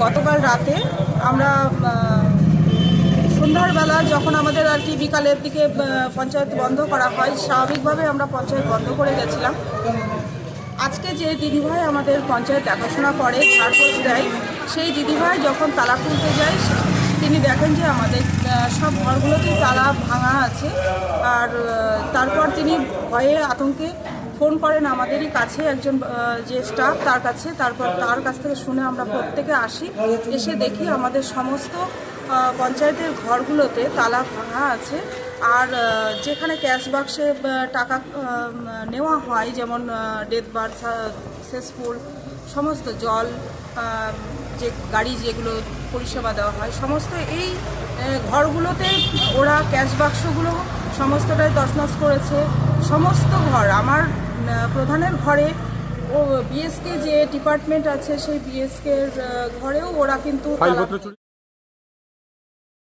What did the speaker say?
গতকাল রাতে আমরা সন্ধ্যার বেলা যখন আমাদের আর কি বিকালের দিকে পঞ্চায়েত বন্ধ করা হয়, স্বাভাবিকভাবে আমরা পঞ্চায়েত বন্ধ করে গেছিলাম। আজকে যে দিদিভাই আমাদের পঞ্চায়েত দেখাশোনা করে, ঝাড়পোছ দেয়, সেই দিদিভাই যখন তালা খুলতে যায় তিনি দেখেন যে আমাদের সব ঘরগুলোতেই তালা ভাঙা আছে। আর তারপর তিনি ভয়ে আতঙ্কে ফোন করেন আমাদেরই কাছে একজন যে স্টাফ তার কাছে। তারপর তার কাছ থেকে শুনে আমরা প্রত্যেকে আসি, এসে দেখি আমাদের সমস্ত পঞ্চায়েতের ঘরগুলোতে তালা ভাঙা আছে। আর যেখানে ক্যাশ বাক্সে টাকা নেওয়া হয়, যেমন ডেথ বার্থ, সেসফুল, সমস্ত জল, যে গাড়ি যেগুলো পরিষেবা দেওয়া হয়, সমস্ত এই ঘরগুলোতে ওরা ক্যাশ বাক্সগুলো সমস্তটাই তছনছ করেছে। সমস্ত ঘর, আমার প্রধানের ঘরে, ও বিএসকে যে ডিপার্টমেন্ট আছে সেই বিএসকের ঘরেও ওরা কিন্তু